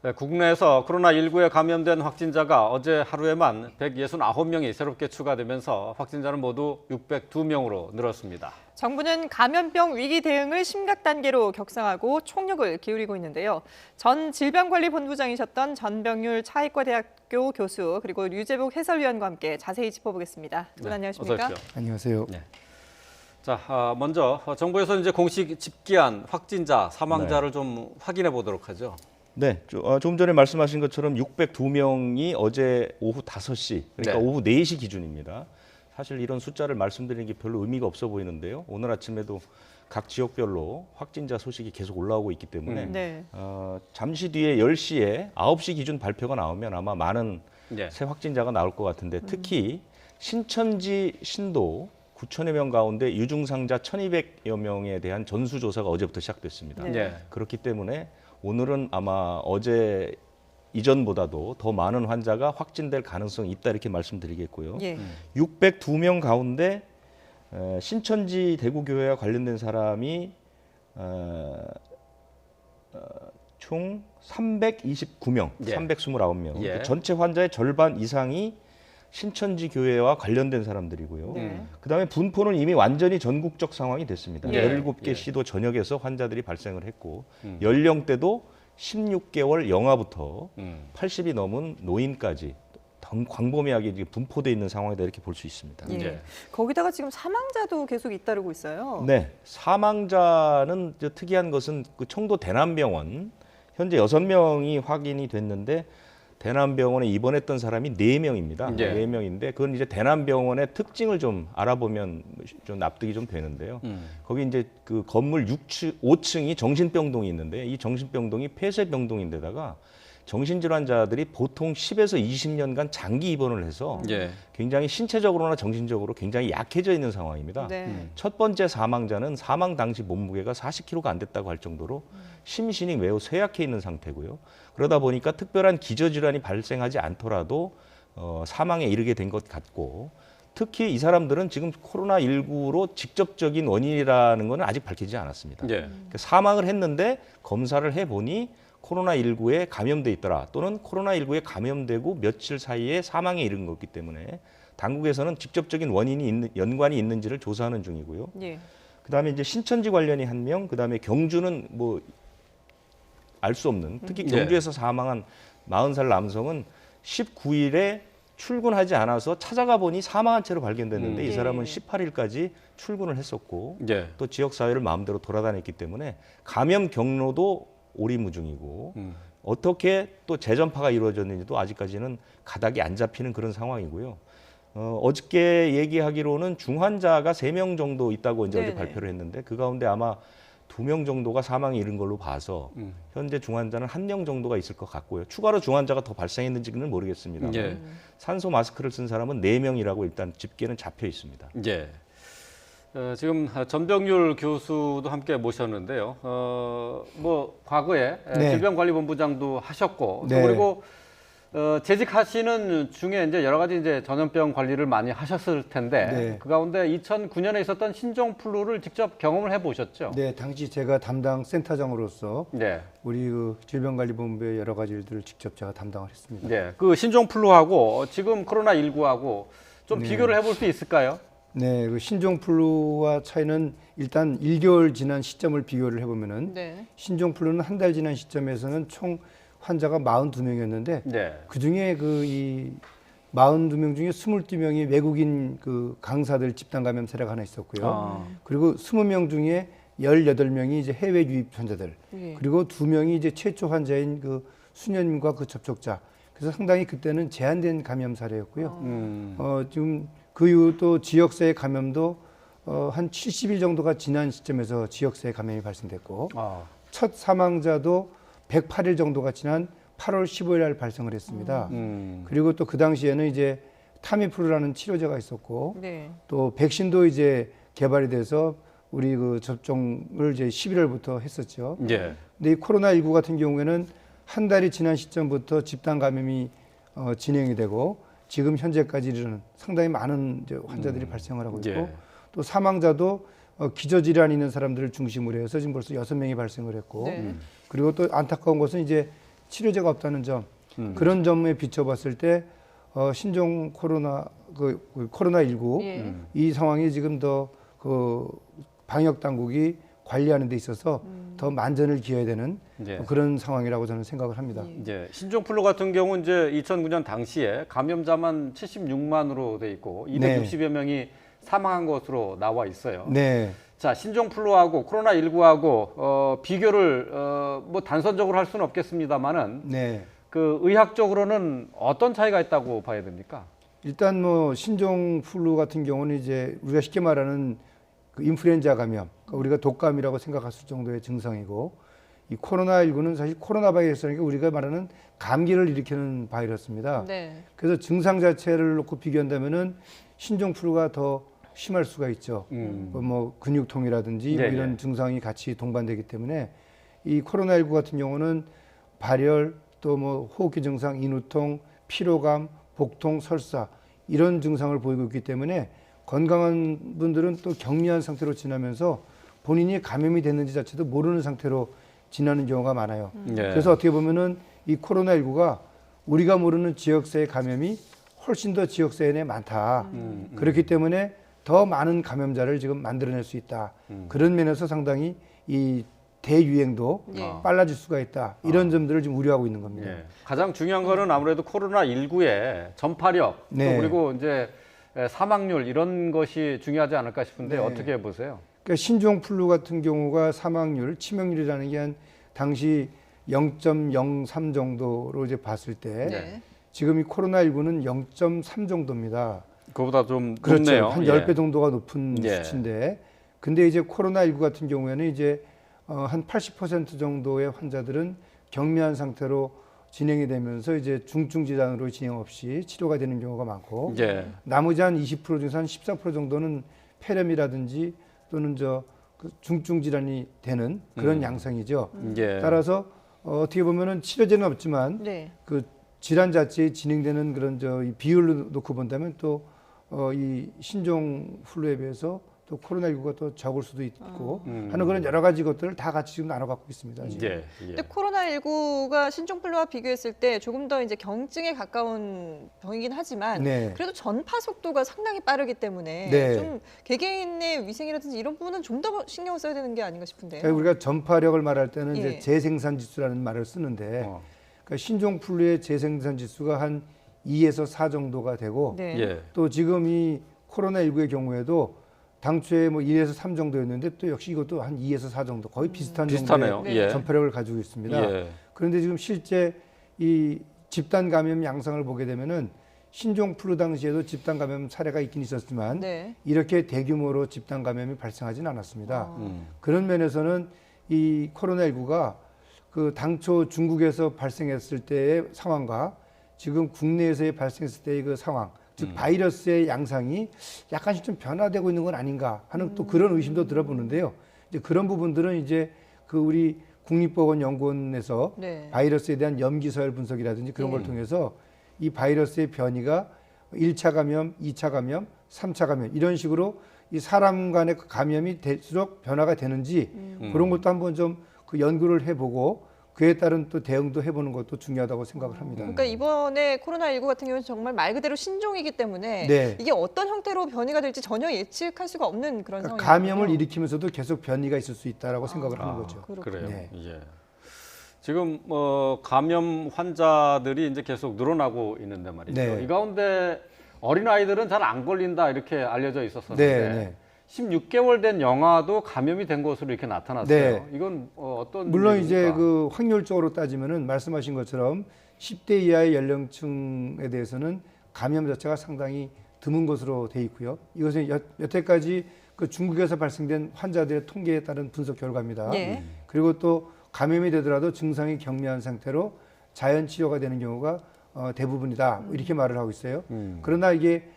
네, 국내에서 코로나19에 감염된 확진자가 어제 하루에만 169명이 새롭게 추가되면서 확진자는 모두 602명으로 늘었습니다. 정부는 감염병 위기 대응을 심각 단계로 격상하고 총력을 기울이고 있는데요. 전 질병관리본부장이셨던 전병률 차이과대학교 교수 그리고 류재복 해설위원과 함께 자세히 짚어보겠습니다. 두 분 안녕하십니까? 어서 오십시오. 안녕하세요. 네. 자, 먼저 정부에서 이제 공식 집계한 확진자, 사망자를 좀 확인해 보도록 하죠. 네, 좀 전에 말씀하신 것처럼 602명이 어제 오후 5시, 그러니까 네. 오후 4시 기준입니다. 사실 이런 숫자를 말씀드리는 게 별로 의미가 없어 보이는데요. 오늘 아침에도 각 지역별로 확진자 소식이 계속 올라오고 있기 때문에 네. 잠시 뒤에 10시에 9시 기준 발표가 나오면 아마 많은 네. 새 확진자가 나올 것 같은데 특히 신천지 신도 9천여 명 가운데 유증상자 1,200여 명에 대한 전수조사가 어제부터 시작됐습니다. 네. 네. 그렇기 때문에 오늘은 아마 어제 이전보다도 더 많은 환자가 확진될 가능성이 있다 이렇게 말씀드리겠고요. 예. 602명 가운데 신천지 대구교회와 관련된 사람이 총 329명, 예. 329명. 예. 전체 환자의 절반 이상이 신천지 교회와 관련된 사람들이고요. 네. 그다음에 분포는 이미 완전히 전국적 상황이 됐습니다. 예. 17개 예. 시도 전역에서 환자들이 발생을 했고 연령대도 16개월 영하부터 80이 넘은 노인까지 광범위하게 이제 분포되어 있는 상황이다 이렇게 볼 수 있습니다. 예. 네. 거기다가 지금 사망자도 계속 잇따르고 있어요. 네, 사망자는 특이한 것은 그 청도 대남병원 현재 6명이 확인이 됐는데 대남병원에 입원했던 사람이 4명입니다. 예. 4명인데 그건 이제 대남병원의 특징을 좀 알아보면 좀 납득이 좀 되는데요. 거기 이제 그 건물 5층이 정신병동이 있는데 이 정신병동이 폐쇄병동인데다가 정신질환자들이 보통 10에서 20년간 장기 입원을 해서 예. 굉장히 신체적으로나 정신적으로 굉장히 약해져 있는 상황입니다. 네. 첫 번째 사망자는 사망 당시 몸무게가 40kg가 안 됐다고 할 정도로 심신이 매우 쇠약해 있는 상태고요. 그러다 보니까 특별한 기저질환이 발생하지 않더라도 사망에 이르게 된 것 같고 특히 이 사람들은 지금 코로나19로 직접적인 원인이라는 것은 아직 밝히지 않았습니다. 예. 사망을 했는데 검사를 해보니 코로나19에 감염돼 있더라 또는 코로나19에 감염되고 며칠 사이에 사망에 이른 거기 때문에 당국에서는 직접적인 원인이 연관이 있는지를 조사하는 중이고요. 예. 그다음에 이제 신천지 관련이 1명, 그다음에 경주는 뭐 알 수 없는 특히 경주에서 사망한 40살 남성은 19일에 출근하지 않아서 찾아가 보니 사망한 채로 발견됐는데 이 사람은 18일까지 출근을 했었고 예. 또 지역 사회를 마음대로 돌아다녔기 때문에 감염 경로도 오리무중이고 어떻게 또 재전파가 이루어졌는지도 아직까지는 가닥이 안 잡히는 그런 상황이고요. 어저께 얘기하기로는 중환자가 3명 정도 있다고 이제 어제 네네. 발표를 했는데 그 가운데 아마 2명 정도가 사망에 이른 걸로 봐서 현재 중환자는 1명 정도가 있을 것 같고요. 추가로 중환자가 더 발생했는지는 모르겠습니다. 예. 산소 마스크를 쓴 사람은 4명이라고 일단 집계는 잡혀 있습니다. 예. 지금 전병률 교수도 함께 모셨는데요. 뭐 과거에 네. 질병관리본부장도 하셨고 또 네. 그리고 재직하시는 중에 이제 여러 가지 이제 전염병 관리를 많이 하셨을 텐데 네. 그 가운데 2009년에 있었던 신종플루를 직접 경험을 해보셨죠? 네, 당시 제가 담당 센터장으로서 네. 우리 그 질병관리본부의 여러 가지 일들을 직접 제가 담당을 했습니다. 네. 그 신종플루하고 지금 코로나19하고 좀 네. 비교를 해볼 수 있을까요? 네, 그 신종플루와 차이는 일단 1개월 지난 시점을 비교를 해보면은 네. 신종플루는 한 달 지난 시점에서는 총 환자가 42명이었는데 네. 그 중에 그 이 42명 중에 22명이 외국인 그 강사들 집단 감염 사례가 하나 있었고요. 그리고 20명 중에 18명이 이제 해외 유입 환자들. 예. 그리고 2명이 이제 최초 환자인 그 수녀님과 그 접촉자. 그래서 상당히 그때는 제한된 감염 사례였고요. 지금 그 이후 또 지역사회 감염도 한 70일 정도가 지난 시점에서 지역사회 감염이 발생됐고 첫 사망자도 108일 정도가 지난 8월 15일 날 발생을 했습니다. 그리고 또 그 당시에는 이제 타미프루라는 치료제가 있었고 네. 또 백신도 이제 개발이 돼서 우리 그 접종을 이제 11월부터 했었죠. 예. 근데 이 코로나19 같은 경우에는 한 달이 지난 시점부터 집단 감염이 진행이 되고 지금 현재까지 이르는 상당히 많은 이제 환자들이 발생을 하고 있고 예. 또 사망자도 기저질환이 있는 사람들을 중심으로 해서 지금 벌써 6명이 발생을 했고 네. 그리고 또 안타까운 것은 이제 치료제가 없다는 점, 그런 점에 비춰봤을 때 신종 코로나19 예. 이 상황이 지금 더 그 방역 당국이 관리하는 데 있어서 더 만전을 기해야 되는 예. 그런 상황이라고 저는 생각을 합니다. 이제 신종플루 같은 경우는 이제 2009년 당시에 감염자만 76만으로 돼 있고 260여 명이 사망한 것으로 나와 있어요. 네. 자, 신종플루하고 코로나19하고 비교를 뭐 단선적으로 할 수는 없겠습니다만은 네. 그 의학적으로는 어떤 차이가 있다고 봐야 됩니까? 일단 뭐 신종 플루 같은 경우는 이제 우리가 쉽게 말하는 그 인플루엔자 감염, 그러니까 우리가 독감이라고 생각할 수 정도의 증상이고, 이 코로나19는 사실 코로나 바이러스라는 게 우리가 말하는 감기를 일으키는 바이러스입니다. 네. 그래서 증상 자체를 놓고 비교한다면은 신종 플루가 더 심할 수가 있죠. 뭐 근육통이라든지 뭐 예, 이런 예. 증상이 같이 동반되기 때문에 이 코로나19 같은 경우는 발열, 또 뭐 호흡기 증상, 인후통, 피로감, 복통, 설사 이런 증상을 보이고 있기 때문에 건강한 분들은 또 경미한 상태로 지나면서 본인이 감염이 됐는지 자체도 모르는 상태로 지나는 경우가 많아요. 예. 그래서 어떻게 보면은 이 코로나19가 우리가 모르는 지역사회 감염이 훨씬 더 지역사회 내에 많다. 그렇기 때문에 더 많은 감염자를 지금 만들어낼 수 있다. 그런 면에서 상당히 이 대유행도 예. 빨라질 수가 있다. 이런 점들을 지금 우려하고 있는 겁니다. 예. 가장 중요한 거는 아무래도 코로나19의 전파력 네. 또 그리고 이제 사망률 이런 것이 중요하지 않을까 싶은데 네. 어떻게 보세요? 그러니까 신종 플루 같은 경우가 사망률, 치명률이라는 게 한 당시 0.03 정도로 이제 봤을 때 네. 지금 이 코로나19는 0.3 정도입니다. 그거보다 좀 그렇죠. 높네요. 한 예. 10배 정도가 높은 예. 수치인데 근데 이제 코로나19 같은 경우에는 이제 한 80% 정도의 환자들은 경미한 상태로 진행이 되면서 이제 중증 질환으로 진행 없이 치료가 되는 경우가 많고 예. 나머지 한 20% 중에서 한 14% 정도는 폐렴이라든지 또는 그 중증 질환이 되는 그런 양상이죠. 예. 따라서 어떻게 보면은 치료제는 없지만 네. 그 질환 자체에 진행되는 그런 이 비율로 놓고 본다면 또 이 신종 플루에 비해서 또 코로나19가 또 적을 수도 있고 하는 그런 여러 가지 것들을 다 같이 지금 나눠 갖고 있습니다. 지금. 예. 예. 근데 코로나19가 신종플루와 비교했을 때 조금 더 이제 경증에 가까운 병이긴 하지만 네. 그래도 전파 속도가 상당히 빠르기 때문에 네. 좀 개개인의 위생이라든지 이런 부분은 좀 더 신경 써야 되는 게 아닌가 싶은데요. 그러니까 우리가 전파력을 말할 때는 예. 이제 재생산 지수라는 말을 쓰는데 그러니까 신종 플루의 재생산 지수가 한 2에서 4 정도가 되고 네. 예. 또 지금 이 코로나19의 경우에도 당초에 뭐 1에서 3 정도였는데 또 역시 이것도 한 2에서 4 정도 거의 비슷한 비슷하네요. 정도의 예. 전파력을 가지고 있습니다. 예. 그런데 지금 실제 이 집단 감염 양상을 보게 되면은 신종 플루 당시에도 집단 감염 사례가 있긴 있었지만 네. 이렇게 대규모로 집단 감염이 발생하지는 않았습니다. 아. 그런 면에서는 이 코로나19가 그 당초 중국에서 발생했을 때의 상황과 지금 국내에서 발생했을 때의 그 상황, 즉 바이러스의 양상이 약간씩 좀 변화되고 있는 건 아닌가 하는 또 그런 의심도 들어보는데요. 이제 그런 부분들은 이제 그 우리 국립보건연구원에서 네. 바이러스에 대한 염기서열 분석이라든지 그런 걸 예. 통해서 이 바이러스의 변이가 1차 감염, 2차 감염, 3차 감염 이런 식으로 이 사람 간의 그 감염이 될수록 변화가 되는지 그런 것도 한번 좀 그 연구를 해보고 그에 따른 또 대응도 해보는 것도 중요하다고 생각을 합니다. 그러니까 이번에 코로나19 같은 경우는 정말 말 그대로 신종이기 때문에 네. 이게 어떤 형태로 변이가 될지 전혀 예측할 수가 없는 그런 그러니까 상황이거든요. 감염을 일으키면서도 계속 변이가 있을 수 있다라고 생각을 하는 거죠. 그래요. 네. 예. 지금 감염 환자들이 이제 계속 늘어나고 있는데 말이죠. 네. 이 가운데 어린 아이들은 잘 안 걸린다 이렇게 알려져 있었었는데 네, 네. 16개월 된 영아도 감염이 된 것으로 이렇게 나타났어요. 네. 이건 어떤 물론 일입니까? 이제 그 확률적으로 따지면은 말씀하신 것처럼 10대 이하의 연령층에 대해서는 감염 자체가 상당히 드문 것으로 돼 있고요. 이것은 여태까지 그 중국에서 발생된 환자들의 통계에 따른 분석 결과입니다. 예. 그리고 또 감염이 되더라도 증상이 경미한 상태로 자연 치료가 되는 경우가 대부분이다. 이렇게 말을 하고 있어요. 그러나 이게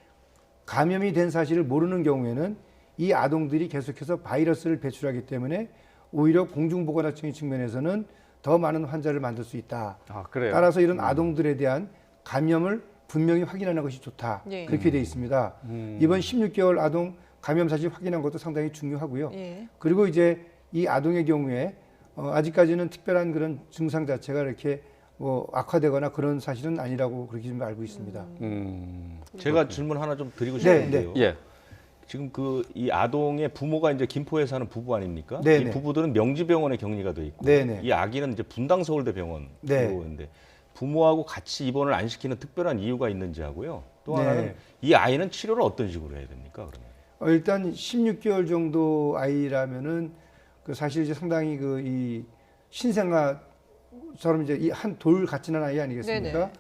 감염이 된 사실을 모르는 경우에는 이 아동들이 계속해서 바이러스를 배출하기 때문에 오히려 공중보건학적인 측면에서는 더 많은 환자를 만들 수 있다. 아, 그래요. 따라서 이런 아동들에 대한 감염을 분명히 확인하는 것이 좋다. 예. 그렇게 돼 있습니다. 이번 16개월 아동 감염 사실 확인한 것도 상당히 중요하고요. 예. 그리고 이제 이 아동의 경우에 아직까지는 특별한 그런 증상 자체가 이렇게 뭐 악화되거나 그런 사실은 아니라고 그렇게 좀 알고 있습니다. 제가 질문 하나 좀 드리고 네, 싶은데요. 예. 지금 이 아동의 부모가 이제 김포에 사는 부부 아닙니까? 네, 이 네. 부부들은 명지병원에 격리가 돼 있고, 네, 네. 이 아기는 이제 분당 서울대병원으로 네. 있는데 부모하고 같이 입원을 안 시키는 특별한 이유가 있는지 하고요. 또 네. 하나는 이 아이는 치료를 어떤 식으로 해야 됩니까? 그러면? 일단 16개월 정도 아이라면은 그 사실 이제 상당히 그 이 신생아처럼 이제 이 한 돌 같지는 아이 아니겠습니까? 네네.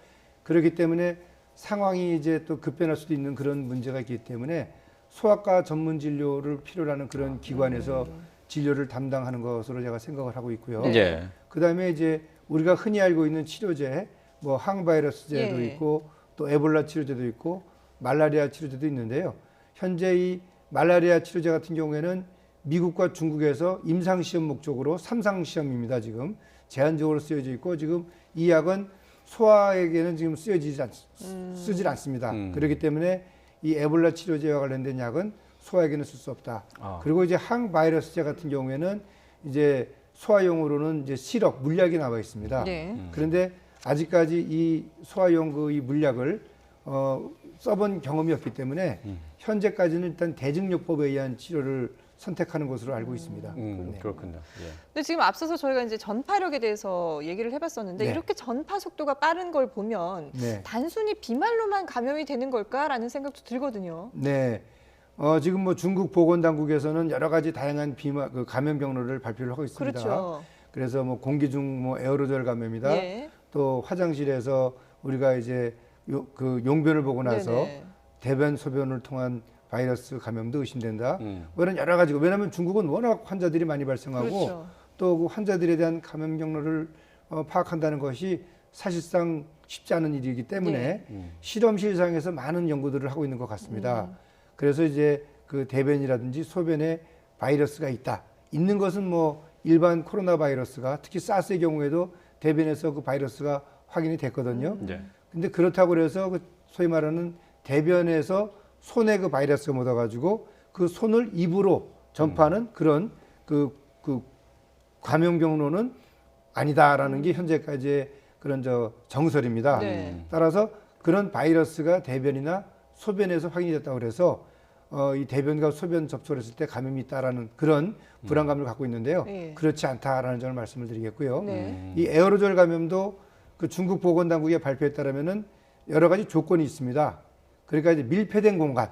그렇기 때문에 상황이 이제 또 급변할 수도 있는 그런 문제가 있기 때문에 소아과 전문 진료를 필요로 하는 그런 기관에서 진료를 담당하는 것으로 제가 생각을 하고 있고요. 네. 예. 그다음에 이제 우리가 흔히 알고 있는 치료제, 뭐 항바이러스제도 예. 있고 또 에볼라 치료제도 있고 말라리아 치료제도 있는데요. 현재 이 말라리아 치료제 같은 경우에는 미국과 중국에서 임상 시험 목적으로 3상 시험입니다. 지금 제한적으로 쓰여져 있고 지금 이 약은 소아에게는 지금 쓰질 않습니다. 그렇기 때문에 이 에볼라 치료제와 관련된 약은 소아에게는 쓸 수 없다. 그리고 이제 항바이러스제 같은 경우에는 이제 소아용으로는 이제 시럽 물약이 나와 있습니다. 네. 그런데 아직까지 이 소아용 이 물약을 써본 경험이 없기 때문에 현재까지는 일단 대증요법에 의한 치료를 선택하는 것으로 알고 있습니다. 네. 그렇군요. 예. 근데 지금 앞서서 저희가 이제 전파력에 대해서 얘기를 해봤었는데 네. 이렇게 전파 속도가 빠른 걸 보면 네. 단순히 비말로만 감염이 되는 걸까라는 생각도 들거든요. 네. 지금 뭐 중국 보건당국에서는 여러 가지 다양한 그 감염 경로를 발표를 하고 있습니다. 그렇죠. 그래서 뭐 공기 중 뭐 에어로졸 감염이다. 예. 또 화장실에서 우리가 이제 그 용변을 보고 나서 네네. 대변 소변을 통한 바이러스 감염도 의심된다. 뭐 이런 여러 가지고 왜냐하면 중국은 워낙 환자들이 많이 발생하고 그렇죠. 또 그 환자들에 대한 감염 경로를 파악한다는 것이 사실상 쉽지 않은 일이기 때문에 실험실상에서 많은 연구들을 하고 있는 것 같습니다. 그래서 이제 그 대변이라든지 소변에 바이러스가 있는 것은 뭐 일반 코로나 바이러스가 특히 사스의 경우에도 대변에서 그 바이러스가 확인이 됐거든요. 네. 근데 그렇다고 그래서 그 소위 말하는 대변에서 손에 그 바이러스가 묻어가지고 그 손을 입으로 전파하는 그런 그 감염 경로는 아니다라는 게 현재까지의 그런 정설입니다. 네. 따라서 그런 바이러스가 대변이나 소변에서 확인이 됐다고 그래서 이 대변과 소변 접촉을 했을 때 감염이 있다라는 그런 불안감을 갖고 있는데요. 네. 그렇지 않다라는 점을 말씀을 드리겠고요. 네. 이 에어로졸 감염도 그 중국 보건당국의 발표에 따르면은 여러 가지 조건이 있습니다. 그러니까 이제 밀폐된 공간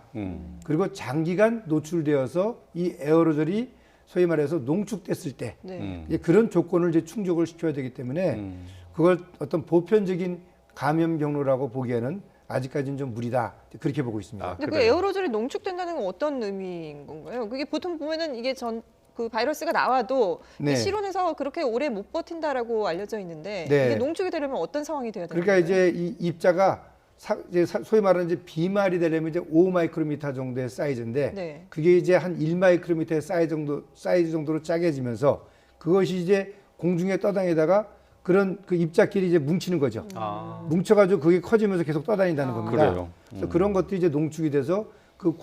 그리고 장기간 노출되어서 이 에어로졸이 소위 말해서 농축됐을 때 네. 이제 그런 조건을 이제 충족을 시켜야 되기 때문에 그걸 어떤 보편적인 감염 경로라고 보기에는 아직까지는 좀 무리다 그렇게 보고 있습니다. 아, 근데 그 그래요? 에어로졸이 농축된다는 건 어떤 의미인 건가요? 그게 보통 보면은 이게 그 바이러스가 나와도 네. 이 실온에서 그렇게 오래 못 버틴다라고 알려져 있는데 네. 이게 농축이 되려면 어떤 상황이 돼야 되나요? 그러니까 이제 이 입자가 이제 소위 말하는 이제 비말이 되려면 이제 5마이크로미터 정도의 사이즈인데 네. 그게 이제 한 1마이크로미터의 사이즈 정도로 짜게지면서 그것이 이제 공중에 떠다니다가 그런 그 입자끼리 이제 뭉치는 거죠. 아, 뭉쳐가지고 그게 커지면서 계속 떠다닌다는 겁니다. 그래요. 그래서 그런 것들이 이제 농축이 돼서 그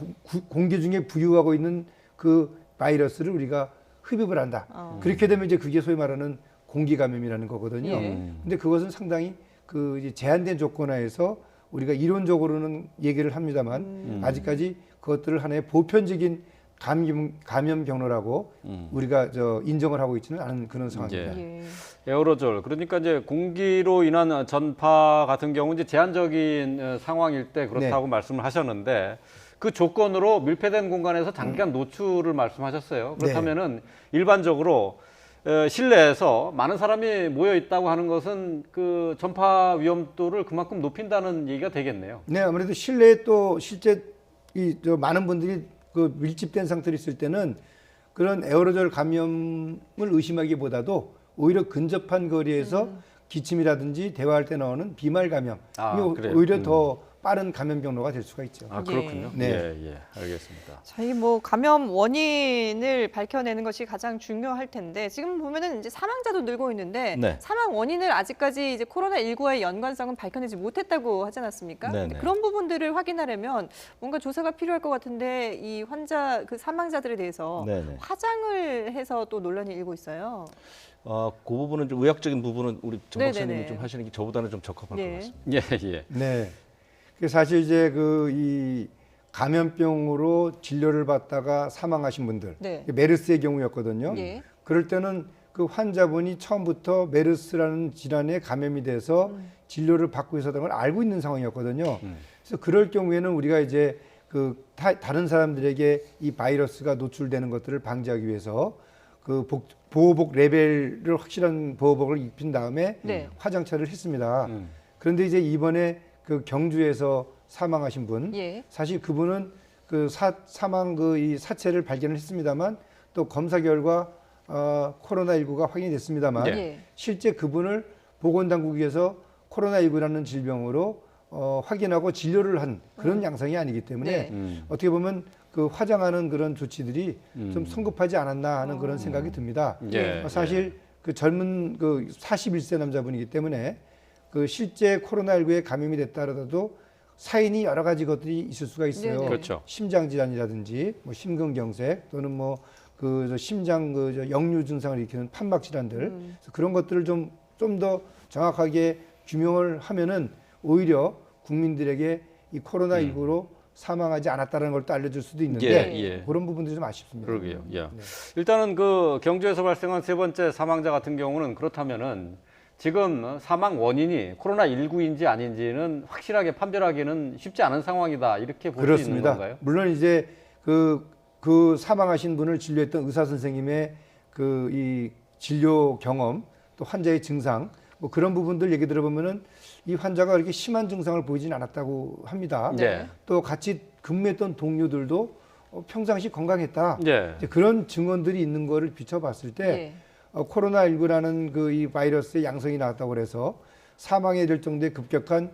공기 중에 부유하고 있는 그 바이러스를 우리가 흡입을 한다. 그렇게 되면 이제 그게 소위 말하는 공기 감염이라는 거거든요. 예. 근데 그것은 상당히 그 이제 제한된 조건 하에서 우리가 이론적으로는 얘기를 합니다만 아직까지 그것들을 하나의 보편적인 감염 경로라고 우리가 인정을 하고 있지는 않은 그런 상황입니다. 예. 에어로졸. 그러니까 이제 공기로 인한 전파 같은 경우 이제 제한적인 상황일 때 그렇다고 말씀을 하셨는데 그 조건으로 밀폐된 공간에서 장기간 노출을 말씀하셨어요. 그렇다면은 일반적으로 실내에서 많은 사람이 모여 있다고 하는 것은 그 전파 위험도를 그만큼 높인다는 얘기가 되겠네요. 네, 아무래도 실내에 또 실제 많은 분들이 그 밀집된 상태로 있을 때는 그런 에어로졸 감염을 의심하기보다도 오히려 근접한 거리에서 기침이라든지 대화할 때 나오는 비말 감염 아, 이게 그래요? 오히려 더 빠른 감염 경로가 될 수가 있죠. 아, 그렇군요. 네. 예, 알겠습니다. 저희 뭐 감염 원인을 밝혀내는 것이 가장 중요할 텐데 지금 보면은 이제 사망자도 늘고 있는데 네. 사망 원인을 아직까지 이제 코로나19와의 연관성은 밝혀내지 못했다고 하지 않았습니까? 네네. 그런 부분들을 확인하려면 뭔가 조사가 필요할 것 같은데 이 환자 그 사망자들에 대해서 네네. 화장을 해서 또 논란이 일고 있어요. 그 부분은 좀 의학적인 부분은 우리 정 네네네. 박사님이 좀 하시는 게 저보다는 좀 적합할 네. 것 같습니다. 예. 네. 그 사실 이제 이 감염병으로 진료를 받다가 사망하신 분들, 네. 메르스의 경우였거든요. 예. 그럴 때는 그 환자분이 처음부터 메르스라는 질환에 감염이 돼서 진료를 받고 있었던 걸 알고 있는 상황이었거든요. 그래서 그럴 경우에는 우리가 이제 다른 사람들에게 이 바이러스가 노출되는 것들을 방지하기 위해서 그 보호복 레벨을 확실한 보호복을 입힌 다음에 네. 화장차를 했습니다. 그런데 이제 이번에 그 경주에서 사망하신 분, 예. 사실 그분은 그 사망 이 사체를 발견을 했습니다만 또 검사 결과 코로나19가 확인이 됐습니다만 예. 실제 그분을 보건당국에서 코로나19라는 질병으로 확인하고 진료를 한 그런 양상이 아니기 때문에 네. 어떻게 보면 그 화장하는 그런 조치들이 좀 성급하지 않았나 하는 그런 생각이 듭니다. 예. 사실 그 젊은 그 41세 남자분이기 때문에 그 실제 코로나19에 감염이 됐다 하더라도 사인이 여러 가지 것들이 있을 수가 있어요. 네네. 그렇죠. 심장 질환이라든지 뭐 심근경색 또는 뭐 그 심장 역류 증상을 일으키는 판막 질환들 그래서 그런 것들을 좀 더 정확하게 규명을 하면은 오히려 국민들에게 이 코로나19로 사망하지 않았다는 걸 또 알려줄 수도 있는데 예. 그런 부분들이 좀 아쉽습니다. 그러게요. 예. 일단은 그 경주에서 발생한 세 번째 사망자 같은 경우는 그렇다면은 지금 사망 원인이 코로나19인지 아닌지는 확실하게 판별하기는 쉽지 않은 상황이다. 이렇게 볼 수 있는 그렇습니다. 건가요? 물론 이제 그 사망하신 분을 진료했던 의사 선생님의 이 진료 경험 또 환자의 증상 뭐 그런 부분들 얘기 들어보면은 이 환자가 그렇게 심한 증상을 보이진 않았다고 합니다. 네. 또 같이 근무했던 동료들도 평상시 건강했다. 예. 이제 그런 증언들이 있는 거를 비춰봤을 때 예. 코로나19라는 이 바이러스의 양성이 나왔다고 그래서 사망에 이를 정도의 급격한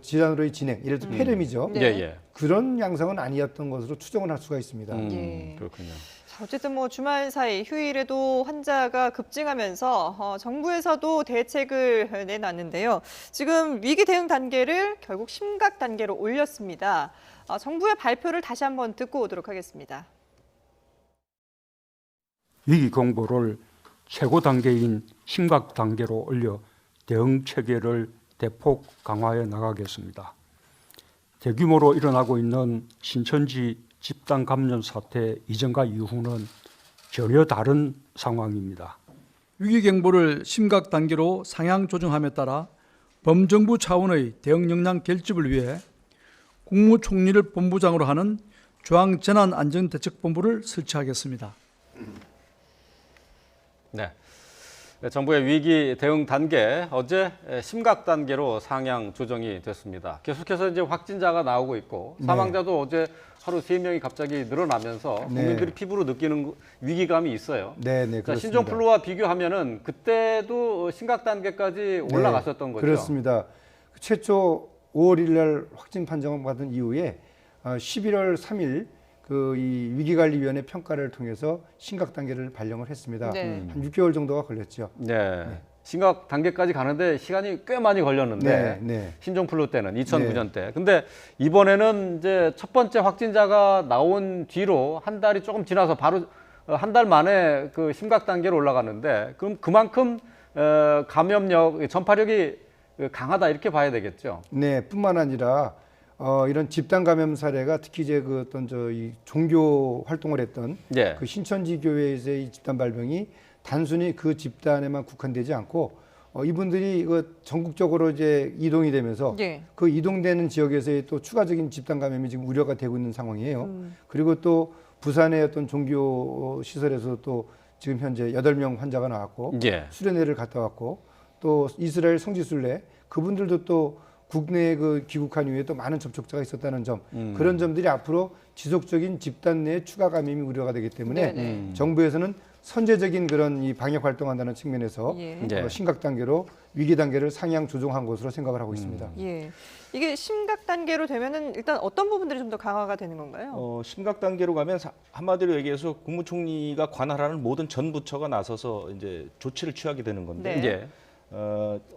질환으로의 진행, 예를 들어 폐렴이죠. 네. 예. 그런 양상은 아니었던 것으로 추정을 할 수가 있습니다. 예. 그렇군요. 자, 어쨌든 뭐 주말 사이 휴일에도 환자가 급증하면서 정부에서도 대책을 내놨는데요. 지금 위기 대응 단계를 결국 심각 단계로 올렸습니다. 정부의 발표를 다시 한번 듣고 오도록 하겠습니다. 위기 경보를 최고 단계인 심각 단계로 올려 대응 체계를 대폭 강화해 나가겠습니다. 대규모로 일어나고 있는 신천지 집단 감염 사태 이전과 이후는 전혀 다른 상황입니다. 위기 경보를 심각 단계로 상향 조정함에 따라 범정부 차원의 대응 역량 결집을 위해 국무총리를 본부장으로 하는 중앙재난안전대책본부를 설치하겠습니다. 네. 정부의 위기 대응 단계 어제 심각 단계로 상향 조정이 됐습니다. 계속해서 이제 확진자가 나오고 있고 사망자도 어제 하루 3명이 갑자기 늘어나면서 국민들이 피부로 느끼는 위기감이 있어요. 네, 자, 그렇습니다. 신종플루와 비교하면은 그때도 심각 단계까지 올라갔었던 거죠. 그렇습니다. 최초 5월 1일 날 확진 판정을 받은 이후에 11월 3일 이 위기관리위원회 평가를 통해서 심각 단계를 발령을 했습니다. 네. 한 6개월 정도가 걸렸죠. 네. 심각 단계까지 가는데 시간이 꽤 많이 걸렸는데 네. 신종플루 때는 2009년 때. 근데 이번에는 이제 첫 번째 확진자가 나온 뒤로 한 달이 조금 지나서 바로 한 달 만에 그 심각 단계로 올라갔는데 그럼 그만큼 감염력, 전파력이 강하다 이렇게 봐야 되겠죠. 네, 뿐만 아니라 이런 집단 감염 사례가 특히 이제 이 종교 활동을 했던 예. 그 신천지 교회에서의 이 집단 발병이 단순히 그 집단에만 국한되지 않고 이분들이 전국적으로 이제 이동이 되면서 예. 그 이동되는 지역에서의 또 추가적인 집단 감염이 지금 우려가 되고 있는 상황이에요. 그리고 또 부산의 어떤 종교 시설에서 또 지금 현재 8명 환자가 나왔고 예. 수련회를 갔다 왔고 또 이스라엘 성지순례 그분들도 또 국내에 귀국한 이후에 또 많은 접촉자가 있었다는 점 그런 점들이 앞으로 지속적인 집단 내 추가 감염이 우려가 되기 때문에 네네. 정부에서는 선제적인 그런 이 방역 활동한다는 측면에서 예. 예. 심각 단계로 위기 단계를 상향 조정한 것으로 생각을 하고 있습니다. 예. 이게 심각 단계로 되면은 일단 어떤 부분들이 좀 더 강화가 되는 건가요? 심각 단계로 가면 한마디로 얘기해서 국무총리가 관할하는 모든 전 부처가 나서서 이제 조치를 취하게 되는 건데 네. 예.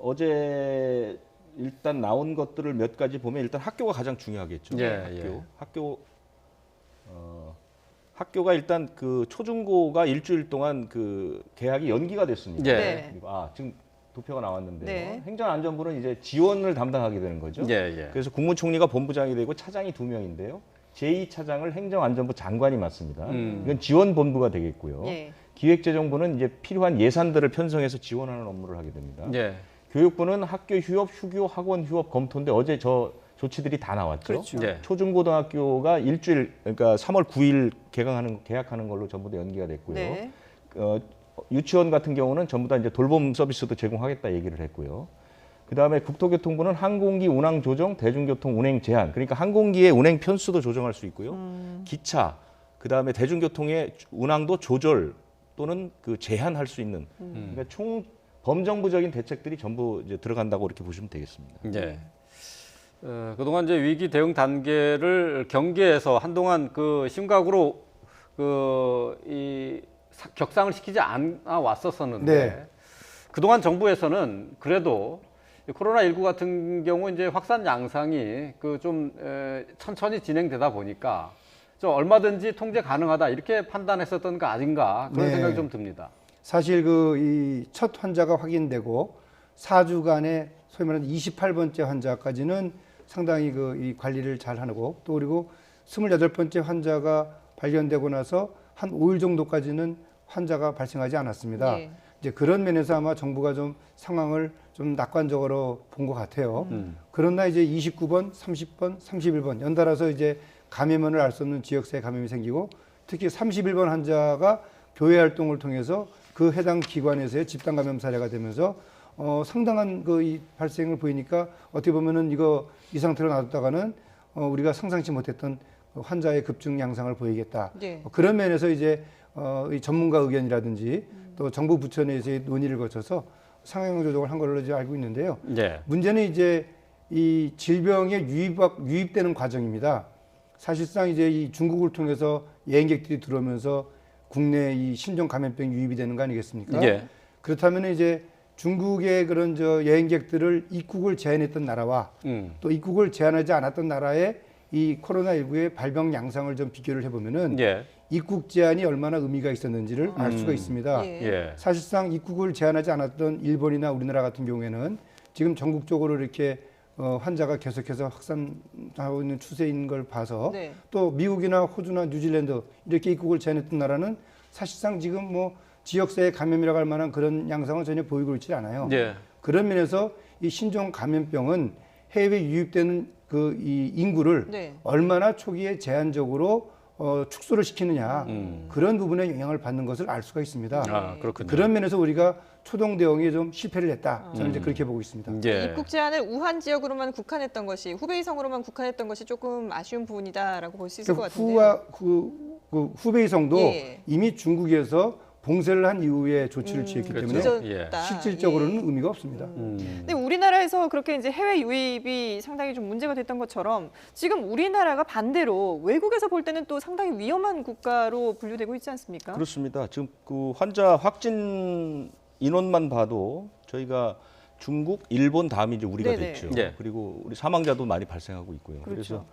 어제 일단 나온 것들을 몇 가지 보면 일단 학교가 가장 중요하겠죠. 예, 학교가 일단 그 초중고가 일주일 동안 그 개학이 연기가 됐습니다. 예. 네. 그리고 지금 도표가 나왔는데요. 네. 행정안전부는 이제 지원을 담당하게 되는 거죠. 예, 예. 그래서 국무총리가 본부장이 되고 차장이 2명인데요. 제2차장을 행정안전부 장관이 맡습니다. 이건 지원본부가 되겠고요. 예. 기획재정부는 이제 필요한 예산들을 편성해서 지원하는 업무를 하게 됩니다. 예. 교육부는 학교 휴업, 휴교, 학원 휴업 검토인데 어제 저 조치들이 다 나왔죠. 그렇죠. 예. 초중고등학교가 일주일, 그러니까 3월 9일 개학하는 걸로 전부 다 연기가 됐고요. 네. 유치원 같은 경우는 전부 다 이제 돌봄 서비스도 제공하겠다 얘기를 했고요. 그다음에 국토교통부는 항공기 운항 조정, 대중교통 운행 제한. 그러니까 항공기의 운행 편수도 조정할 수 있고요. 기차, 그다음에 대중교통의 운항도 조절 또는 그 제한할 수 있는. 그러니까 총 범정부적인 대책들이 전부 이제 들어간다고 이렇게 보시면 되겠습니다. 예. 그동안 이제 위기 대응 단계를 경계에서 한동안 그 심각으로 격상을 시키지 않아 왔었었는데 네. 그동안 정부에서는 그래도 코로나19 같은 경우 이제 확산 양상이 그 좀 천천히 진행되다 보니까 좀 얼마든지 통제 가능하다 이렇게 판단했었던 거 아닌가 그런 네. 생각이 좀 듭니다. 사실 그 이 첫 환자가 확인되고 4주간의 소위 말하는 28번째 환자까지는 상당히 그 이 관리를 잘 하고 또 그리고 28번째 환자가 발견되고 나서 한 5일 정도까지는 환자가 발생하지 않았습니다. 예. 이제 그런 면에서 아마 정부가 좀 상황을 좀 낙관적으로 본 것 같아요. 그러나 이제 29번, 30번, 31번 연달아서 이제 감염원을 알 수 없는 지역사회 감염이 생기고 특히 31번 환자가 교회 활동을 통해서 그 해당 기관에서의 집단 감염 사례가 되면서 상당한 그 이 발생을 보이니까 어떻게 보면은 이 상태로 놔뒀다가는 우리가 상상치 못했던 환자의 급증 양상을 보이겠다. 네. 그런 면에서 이제 이 전문가 의견이라든지 또 정부 부처 내에서의 논의를 거쳐서 상향 조정을 한 걸로 이제 알고 있는데요. 예. 문제는 이제 이 질병에 유입되는 과정입니다. 사실상 이제 이 중국을 통해서 여행객들이 들어오면서 국내 이 신종 감염병 유입이 되는 거 아니겠습니까? 예. 그렇다면 이제 중국의 그런 여행객들을 입국을 제한했던 나라와 또 입국을 제한하지 않았던 나라의 이 코로나19의 발병 양상을 좀 비교를 해보면은 예. 입국 제한이 얼마나 의미가 있었는지를 알 수가 있습니다. 예. 예. 사실상 입국을 제한하지 않았던 일본이나 우리나라 같은 경우에는 지금 전국적으로 이렇게 환자가 계속해서 확산하고 있는 추세인 걸 봐서 네. 또 미국이나 호주나 뉴질랜드 이렇게 입국을 제한했던 나라는 사실상 지금 뭐 지역사회 감염이라고 할 만한 그런 양상은 전혀 보이고 있지 않아요. 예. 그런 면에서 이 신종 감염병은 해외 유입되는 그 이 인구를 네. 얼마나 초기에 제한적으로 축소를 시키느냐 그런 부분에 영향을 받는 것을 알 수가 있습니다. 아, 그렇군요. 그런 면에서 우리가 초동 대응에 좀 실패를 했다. 저는 이제 그렇게 보고 있습니다. 예. 입국 제한을 우한 지역으로만 국한했던 것이 후베이성으로만 국한했던 것이 조금 아쉬운 부분이다라고 볼 수 있을 것 같은데요. 후베이성도 예. 이미 중국에서 봉쇄를 한 이후에 조치를 취했기 그렇죠. 때문에 예. 늦었다. 실질적으로는 예. 의미가 없습니다. 근데 우리나라에서 그렇게 이제 해외 유입이 상당히 좀 문제가 됐던 것처럼 지금 우리나라가 반대로 외국에서 볼 때는 또 상당히 위험한 국가로 분류되고 있지 않습니까? 그렇습니다. 지금 그 환자 확진 인원만 봐도 저희가 중국, 일본 다음이 이제 우리가 네네. 됐죠. 예. 그리고 우리 사망자도 많이 발생하고 있고요. 그렇죠.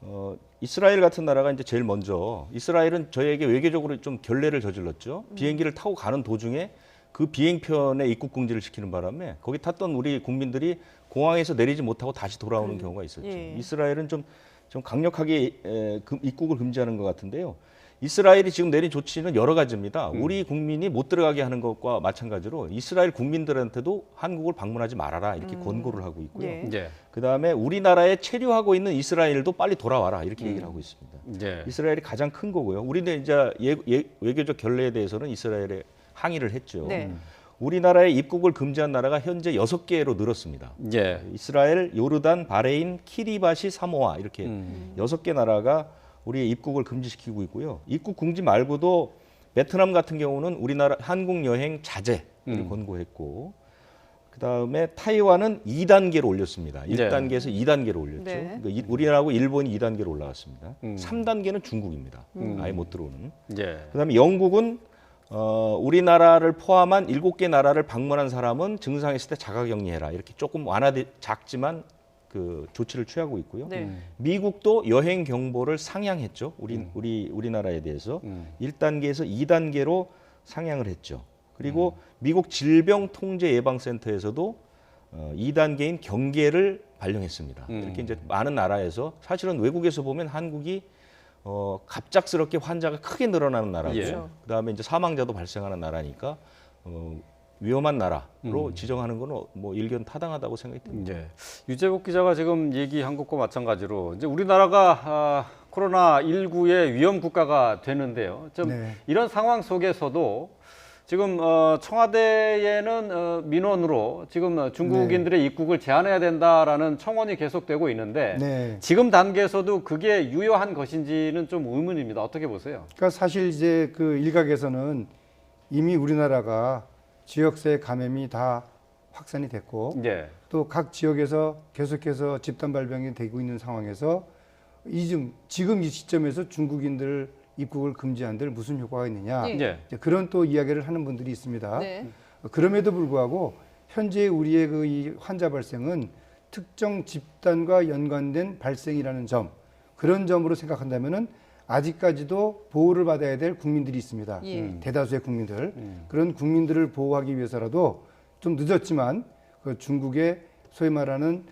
그래서 이스라엘 같은 나라가 이제 제일 먼저 이스라엘은 저희에게 외교적으로 좀 결례를 저질렀죠. 비행기를 타고 가는 도중에 그 비행편에 입국 금지를 시키는 바람에 거기 탔던 우리 국민들이 공항에서 내리지 못하고 다시 돌아오는 경우가 있었죠. 예. 이스라엘은 좀 강력하게 입국을 금지하는 것 같은데요. 이스라엘이 지금 내린 조치는 여러 가지입니다. 우리 국민이 못 들어가게 하는 것과 마찬가지로 이스라엘 국민들한테도 한국을 방문하지 말아라 이렇게 권고를 하고 있고요. 예. 예. 그다음에 우리나라에 체류하고 있는 이스라엘도 빨리 돌아와라 이렇게 얘기를 하고 있습니다. 예. 이스라엘이 가장 큰 거고요. 우리는 이제 외교적 결례에 대해서는 이스라엘에 항의를 했죠. 네. 우리나라의 입국을 금지한 나라가 현재 6개로 늘었습니다. 예. 이스라엘, 요르단, 바레인, 키리바시, 사모아 이렇게 6개 나라가 우리의 입국을 금지시키고 있고요. 입국 금지 말고도 베트남 같은 경우는 우리나라 한국 여행 자제를 권고했고, 그 다음에 타이완은 2단계로 올렸습니다. 1단계에서 2단계로 올렸죠. 네. 그러니까 우리나라하고 일본이 2단계로 올라갔습니다. 3단계는 중국입니다. 아예 못 들어오는. 예. 그다음에 영국은 우리나라를 포함한 7개 나라를 방문한 사람은 증상이 있을 때 자가격리해라. 이렇게 조금 작지만 그 조치를 취하고 있고요. 네. 미국도 여행 경보를 상향했죠. 우리나라에 대해서 1단계에서 2단계로 상향을 했죠. 그리고 미국 질병통제예방센터에서도 2단계인 경계를 발령했습니다. 이렇게 이제 많은 나라에서 사실은 외국에서 보면 한국이 갑작스럽게 환자가 크게 늘어나는 나라고, 예. 그다음에 이제 사망자도 발생하는 나라니까 위험한 나라로 지정하는 거는 뭐 일견 타당하다고 생각이 듭니다. 예. 유재복 기자가 지금 얘기한 것과 마찬가지로 이제 우리나라가 코로나19의 위험 국가가 되는데요. 좀 네. 이런 상황 속에서도 지금 청와대에는 민원으로 지금 중국인들의 입국을 제한해야 된다라는 청원이 계속되고 있는데 네. 지금 단계에서도 그게 유효한 것인지는 좀 의문입니다. 어떻게 보세요? 그러니까 사실 이제 그 일각에서는 이미 우리나라가 지역사회 감염이 다 확산이 됐고 예. 또 각 지역에서 계속해서 집단 발병이 되고 있는 상황에서 지금 이 시점에서 중국인들 입국을 금지한들 무슨 효과가 있느냐, 예. 예. 이제 그런 또 이야기를 하는 분들이 있습니다. 네. 그럼에도 불구하고 현재 우리의 그 이 환자 발생은 특정 집단과 연관된 발생이라는 점, 그런 점으로 생각한다면은 아직까지도 보호를 받아야 될 국민들이 있습니다. 예. 대다수의 국민들. 그런 국민들을 보호하기 위해서라도 좀 늦었지만 그 중국의 소위 말하는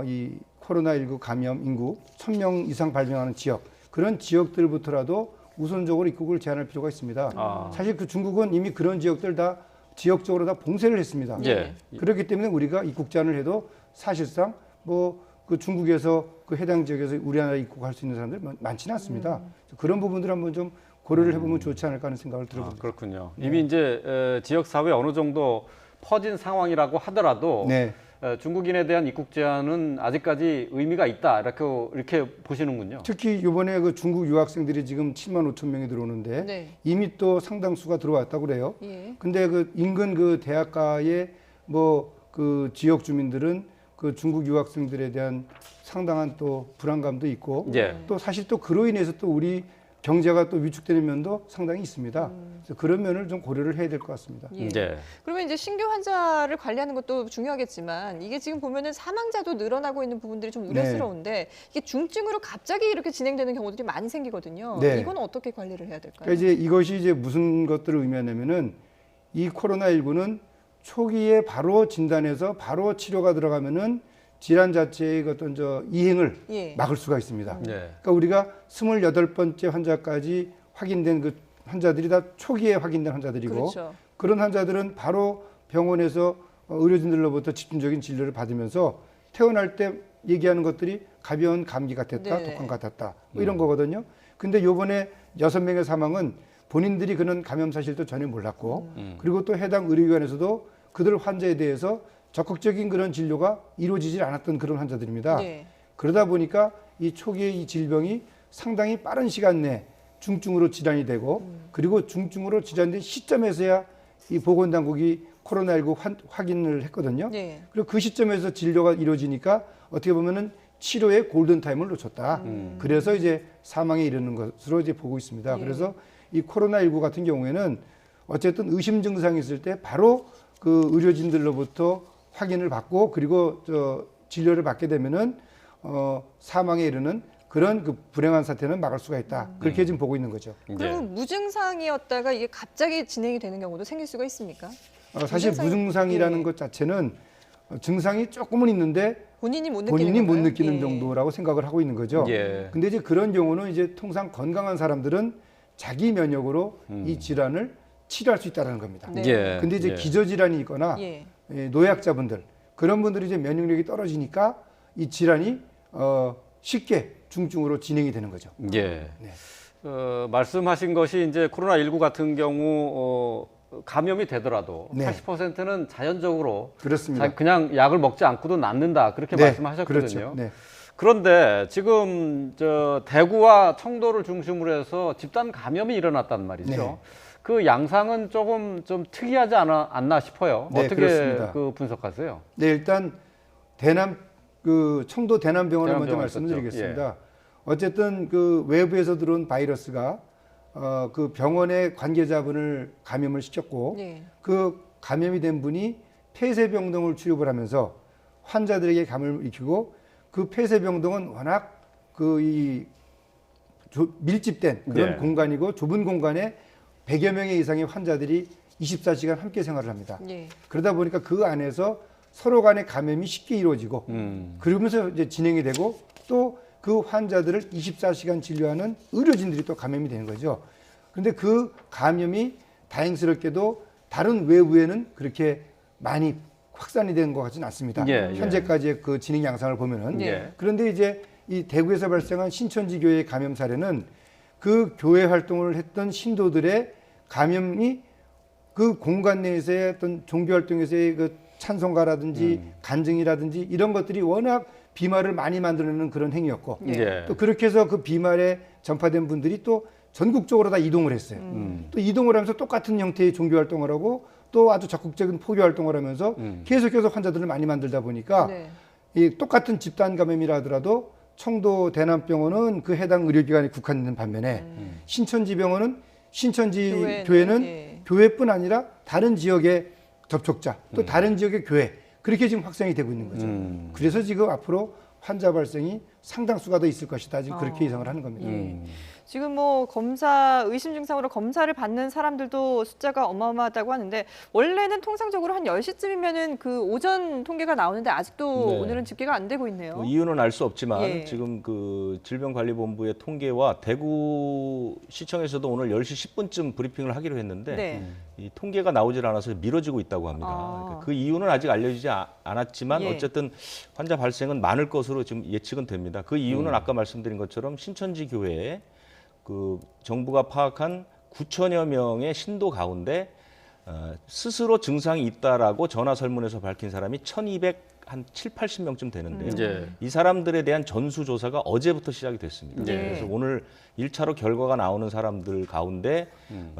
이 코로나19 감염 인구 1000명 이상 발병하는 지역, 그런 지역들부터라도 우선적으로 입국을 제한할 필요가 있습니다. 사실 그 중국은 이미 그런 지역들 다 지역적으로 다 봉쇄를 했습니다. 예. 그렇기 때문에 우리가 입국 제한을 해도 사실상 뭐 그 중국에서 그 해당 지역에서 우리나라에 입국할 수 있는 사람들 많지는 않습니다. 그런 부분들 한번 좀 고려를 해보면 좋지 않을까 하는 생각을 들어봅니다. 그렇군요. 이미 이제 지역 사회 어느 정도 퍼진 상황이라고 하더라도 네. 중국인에 대한 입국 제한은 아직까지 의미가 있다 이렇게 보시는군요. 특히 이번에 그 중국 유학생들이 지금 7만 5천 명이 들어오는데 네. 이미 또 상당수가 들어왔다고 그래요. 예. 근데 그 인근 그 대학가의 뭐 그 지역 주민들은 그 중국 유학생들에 대한 상당한 또 불안감도 있고 예. 또 사실 또 그로 인해서 또 우리 경제가 또 위축되는 면도 상당히 있습니다. 그래서 그런 면을 좀 고려를 해야 될 것 같습니다. 예. 예. 그러면 이제 신규 환자를 관리하는 것도 중요하겠지만 이게 지금 보면은 사망자도 늘어나고 있는 부분들이 좀 우려스러운데 이게 중증으로 갑자기 이렇게 진행되는 경우들이 많이 생기거든요. 네. 이건 어떻게 관리를 해야 될까요? 그러니까 이제 이것이 이제 무슨 것들을 의미하냐면은 이 코로나19는 초기에 바로 진단해서 바로 치료가 들어가면은 질환 자체의 어떤 이행을 예. 막을 수가 있습니다. 예. 그러니까 우리가 28번째 환자까지 확인된 그 환자들이 다 초기에 확인된 환자들이고 그렇죠. 그런 환자들은 바로 병원에서 의료진들로부터 집중적인 진료를 받으면서 태어날 때 얘기하는 것들이 가벼운 감기 같았다, 네. 독감 같았다 뭐 이런 거거든요. 근데 요번에 6명의 사망은 본인들이 그런 감염 사실도 전혀 몰랐고 그리고 또 해당 의료기관에서도 그들 환자에 대해서 적극적인 그런 진료가 이루어지지 않았던 그런 환자들입니다. 네. 그러다 보니까 이 초기에 이 질병이 상당히 빠른 시간 내에 중증으로 질환이 되고 그리고 중증으로 질환된 시점에서야 이 보건당국이 코로나19 확인을 했거든요. 네. 그리고 그 시점에서 진료가 이루어지니까 어떻게 보면은 치료의 골든타임을 놓쳤다. 그래서 이제 사망에 이르는 것으로 이제 보고 있습니다. 예. 그래서 이 코로나19 같은 경우에는 어쨌든 의심 증상이 있을 때 바로 그 의료진들로부터 확인을 받고 그리고 진료를 받게 되면은 사망에 이르는 그런 그 불행한 사태는 막을 수가 있다. 그렇게 지금 보고 있는 거죠. 그럼 무증상이었다가 이게 갑자기 진행이 되는 경우도 생길 수가 있습니까? 사실 무증상이라는 예. 것 자체는 증상이 조금은 있는데 본인이 못 느끼는 본인이 못 건가요? 느끼는 예. 정도라고 생각을 하고 있는 거죠. 예. 근데 이제 그런 경우는 이제 통상 건강한 사람들은 자기 면역으로 이 질환을 치료할 수 있다는 겁니다. 네. 예. 근데 이제 예. 기저질환이 있거나 예. 노약자분들 그런 분들이 이제 면역력이 떨어지니까 이 질환이 쉽게 중증으로 진행이 되는 거죠. 예. 네. 말씀하신 것이 이제 코로나19 같은 경우 감염이 되더라도 네. 80%는 자연적으로 그렇습니다. 그냥 약을 먹지 않고도 낫는다 그렇게 네, 말씀하셨거든요. 그렇죠. 네. 그런데 지금 대구와 청도를 중심으로 해서 집단 감염이 일어났단 말이죠. 네. 그 양상은 조금 좀 특이하지 않나 싶어요. 네, 어떻게 그렇습니다. 그 분석하세요? 네, 일단 청도 대남병원을 먼저 대남병원 말씀드리겠습니다. 어쨌든 그 외부에서 들어온 바이러스가 그 병원의 관계자분을 감염을 시켰고 네. 그 감염이 된 분이 폐쇄병동을 출입을 하면서 환자들에게 감염을 일으키고 그 폐쇄병동은 워낙 밀집된 그런 네. 공간이고 좁은 공간에 100여 명의 이상의 환자들이 24시간 함께 생활을 합니다. 네. 그러다 보니까 그 안에서 서로 간의 감염이 쉽게 이루어지고 그러면서 이제 진행이 되고 또 그 환자들을 24시간 진료하는 의료진들이 또 감염이 되는 거죠. 그런데 그 감염이 다행스럽게도 다른 외부에는 그렇게 많이 확산이 된 것 같지는 않습니다. 예, 예. 현재까지의 그 진행 양상을 보면은. 예. 그런데 이제 이 대구에서 발생한 신천지 교회의 감염 사례는 그 교회 활동을 했던 신도들의 감염이 그 공간 내에서의 어떤 종교 활동에서의 그 찬송가라든지 간증이라든지 이런 것들이 워낙 비말을 많이 만들어내는 그런 행위였고 예. 또 그렇게 해서 그 비말에 전파된 분들이 또 전국적으로 다 이동을 했어요. 또 이동을 하면서 똑같은 형태의 종교 활동을 하고 또 아주 적극적인 포교 활동을 하면서 계속해서 환자들을 많이 만들다 보니까 네. 이 똑같은 집단 감염이라 하더라도 청도 대남병원은 그 해당 의료기관에 국한된 반면에 신천지 병원은 신천지 교회는 예. 교회뿐 아니라 다른 지역의 접촉자 또 다른 지역의 교회 그렇게 지금 확산이 되고 있는 거죠. 그래서 지금 앞으로 환자 발생이 상당수가 더 있을 것이다. 지금 그렇게 예상을 하는 겁니다. 예. 지금 뭐 의심 증상으로 검사를 받는 사람들도 숫자가 어마어마하다고 하는데 원래는 통상적으로 한 10시쯤이면은 그 오전 통계가 나오는데 아직도 네. 오늘은 집계가 안 되고 있네요. 이유는 알 수 없지만 예. 지금 그 질병관리본부의 통계와 대구 시청에서도 오늘 10시 10분쯤 브리핑을 하기로 했는데 네. 이 통계가 나오질 않아서 미뤄지고 있다고 합니다. 아. 그러니까 그 이유는 아직 알려지지 않았지만 예. 어쨌든 환자 발생은 많을 것으로 지금 예측은 됩니다. 그 이유는 아까 말씀드린 것처럼 신천지 교회에 그 정부가 파악한 9천여 명의 신도 가운데 스스로 증상이 있다라고 전화 설문에서 밝힌 사람이 1,200한 7, 80명쯤 되는데요. 예. 이 사람들에 대한 전수조사가 어제부터 시작이 됐습니다. 네. 그래서 오늘 1차로 결과가 나오는 사람들 가운데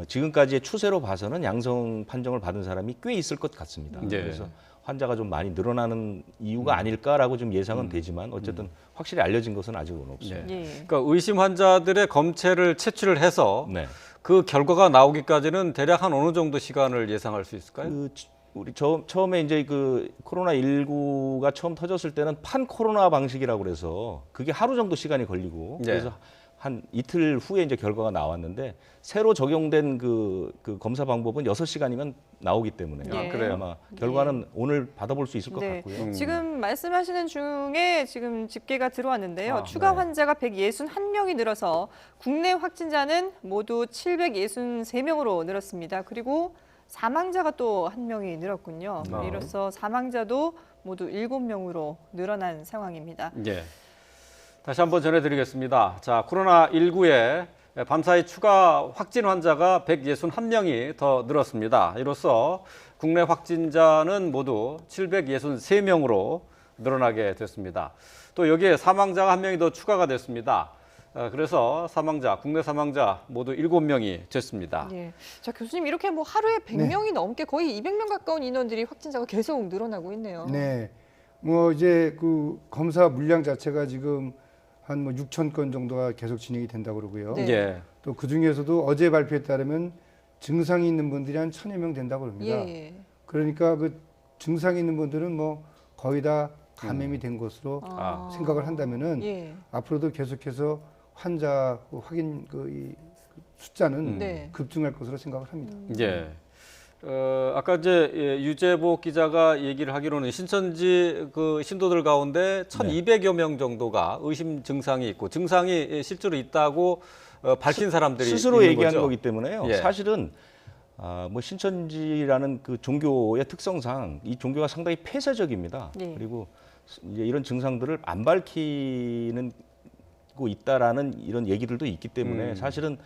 지금까지의 추세로 봐서는 양성 판정을 받은 사람이 꽤 있을 것 같습니다. 네. 그래서 환자가 좀 많이 늘어나는 이유가 아닐까라고 좀 예상은 되지만 어쨌든 확실히 알려진 것은 아직은 없습니다. 네. 예. 그러니까 의심 환자들의 검체를 채취를 해서 네. 그 결과가 나오기까지는 대략 한 어느 정도 시간을 예상할 수 있을까요? 우리 처음에 이제 그 코로나 19가 처음 터졌을 때는 판 코로나 방식이라고 그래서 그게 하루 정도 시간이 걸리고 네. 그래서 한 이틀 후에 이제 결과가 나왔는데 새로 적용된 그 검사 방법은 6시간이면 나오기 때문에 예. 그래요? 아마 결과는 오늘 받아볼 수 있을 것 네. 같고요. 지금 말씀하시는 중에 지금 집계가 들어왔는데요. 아, 추가 네. 환자가 161명이 늘어서 국내 확진자는 모두 763명으로 늘었습니다. 그리고 사망자가 또 1명이 늘었군요. 이로써 사망자도 모두 7명으로 늘어난 상황입니다. 예. 다시 한번 전해드리겠습니다. 자, 코로나19에 밤사이 추가 확진 환자가 161명이 더 늘었습니다. 이로써 국내 확진자는 모두 763명으로 늘어나게 됐습니다. 또 여기에 사망자가 1명이 더 추가가 됐습니다. 그래서 국내 사망자 모두 7명이 됐습니다. 예. 자, 교수님 이렇게 뭐 하루에 100명이 넘게 거의 200명 가까운 인원들이 확진자가 계속 늘어나고 있네요. 네. 뭐 이제 그 검사 물량 자체가 지금 한 뭐 6천 건 정도가 계속 진행이 된다고 그러고요. 네. 예. 또 그 중에서도 어제 발표에 따르면 증상이 있는 분들이 한 1,000여 명 된다고 합니다. 예. 그러니까 그 증상이 있는 분들은 뭐 거의 다 감염이 된 것으로 아. 생각을 한다면은 예. 앞으로도 계속해서 환자 확인 이 숫자는 네. 급증할 것으로 생각을 합니다. 예. 아까 이제 유재복 기자가 얘기를 하기로는 신천지 그 신도들 가운데 1,200여 명 정도가 의심 증상이 있고 증상이 실제로 있다고 밝힌 사람들이 스스로 있는 얘기한 거죠? 거기 때문에요. 예. 사실은 뭐 신천지라는 그 종교의 특성상 이 종교가 상당히 폐쇄적입니다. 예. 그리고 이제 이런 증상들을 안 밝히는 고 있다라는 이런 얘기들도 있기 때문에 사실은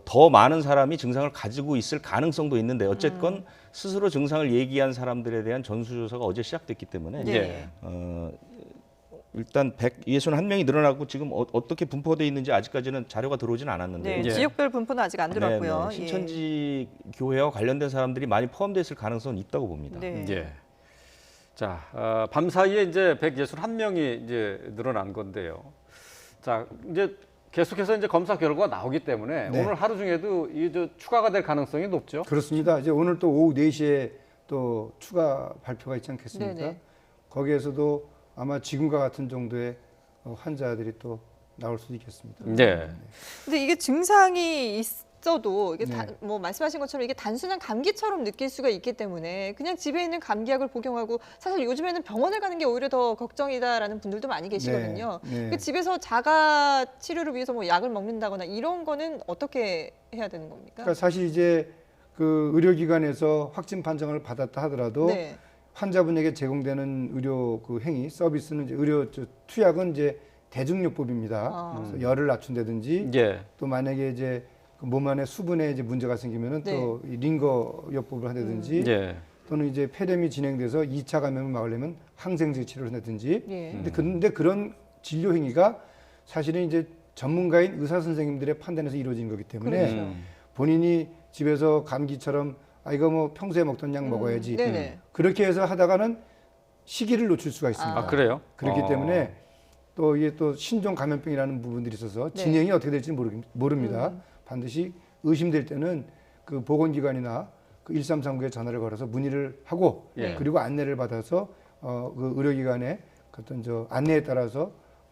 더 많은 사람이 증상을 가지고 있을 가능성도 있는데 어쨌건 스스로 증상을 얘기한 사람들에 대한 전수조사가 어제 시작됐기 때문에 네. 예. 일단 161명이 늘어나고 지금 어떻게 분포되어 있는지 아직까지는 자료가 들어오진 않았는데 네, 지역별 분포는 아직 안 들어왔고요. 네, 신천지 교회와 관련된 사람들이 많이 포함됐을 가능성은 있다고 봅니다. 네. 예. 자, 밤 사이에 이제 161명이 이제 늘어난 건데요. 자, 이제 계속해서 이제 검사 결과가 나오기 때문에 네. 오늘 하루 중에도 이저 추가가 될 가능성이 높죠. 그렇습니다. 이제 오늘 또 오후 4시에 또 추가 발표가 있지 않겠습니까? 네네. 거기에서도 아마 지금과 같은 정도의 환자들이 또 나올 수도 있겠습니다. 네. 근데 이게 증상이 있어도 이게 네. 뭐 말씀하신 것처럼 이게 단순한 감기처럼 느낄 수가 있기 때문에 그냥 집에 있는 감기약을 복용하고 사실 요즘에는 병원을 가는 게 오히려 더 걱정이다라는 분들도 많이 계시거든요. 네. 그 집에서 자가 치료를 위해서 뭐 약을 먹는다거나 이런 거는 어떻게 해야 되는 겁니까? 그러니까 사실 이제 그 의료기관에서 확진 판정을 받았다 하더라도 네. 환자분에게 제공되는 의료 그 행위 서비스는 이제 의료 투약은 이제 대중요법입니다. 그래서 열을 낮춘다든지 예. 또 만약에 이제 그 몸 안에 수분에 이제 문제가 생기면은 네. 또 이 링거요법을 한다든지 예. 또는 이제 폐렴이 진행돼서 2차 감염을 막으려면 항생제 치료를 한다든지 예. 근데 그런 진료 행위가 사실은 이제 전문가인 의사 선생님들의 판단에서 이루어진 거기 때문에 그렇죠. 본인이 집에서 감기처럼 아 이거 뭐 평소에 먹던 약 먹어야지 네네. 그렇게 해서 하다가는 시기를 놓칠 수가 있습니다. 아, 그래요? 그렇기 때문에 또 이게 또 신종 감염병이라는 부분들이 있어서 진행이 어떻게 될지 모릅니다. 반드시 의심될 때는 그 보건기관이나 그 1339에 전화를 걸어서 문의를 하고 예. 그리고 안내를 받아서 그 의료기관의 어떤 저 안내에 따라서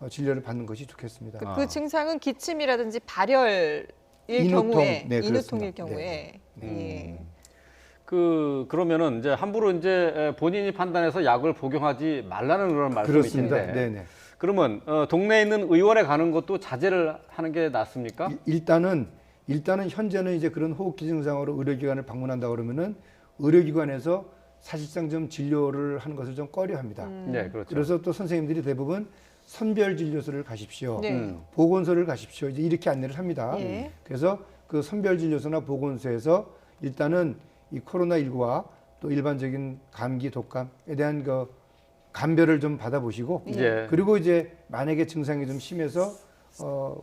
진료를 받는 것이 좋겠습니다. 그 증상은 기침이라든지 발열일 인후통, 경우에 네, 인후통일 그렇습니다. 경우에 예. 그러면은 이제 함부로 이제 본인이 판단해서 약을 복용하지 말라는 그런 그렇습니다. 말씀이신데. 네네. 그러면 동네에 있는 의원에 가는 것도 자제를 하는 게 낫습니까? 일단은 현재는 이제 그런 호흡기 증상으로 의료기관을 방문한다 그러면은 의료기관에서 사실상 좀 진료를 하는 것을 좀 꺼려합니다. 네, 그렇죠. 그래서 또 선생님들이 대부분 선별진료소를 가십시오, 네. 보건소를 가십시오 이제 이렇게 안내를 합니다. 예. 그래서 그 선별진료소나 보건소에서 일단은 이 코로나19와 또 일반적인 감기, 독감에 대한 그 감별을 좀 받아보시고 예. 그리고 이제 만약에 증상이 좀 심해서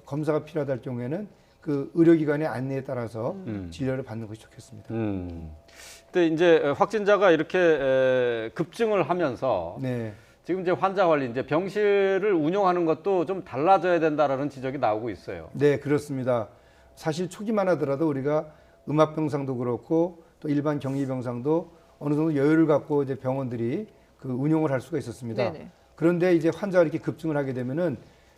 검사가 필요하다 할 경우에는 그 의료기관의 안내에 따라서 진료를 받는 것이 좋겠습니다. 근데 이제 확진자가 이렇게 급증을 하면서 네. 지금 이제 환자 관리, 이제 병실을 운영하는 것도 좀 달라져야 된다라는 지적이 나오고 있어요. 네, 그렇습니다. 사실 초기만 하더라도 우리가 음압병상도 그렇고 또 일반 격리병상도 어느 정도 여유를 갖고 이제 병원들이 그 운용을 할 수가 있었습니다. 네네. 그런데 이제 환자가 이렇게 급증을 하게 되면은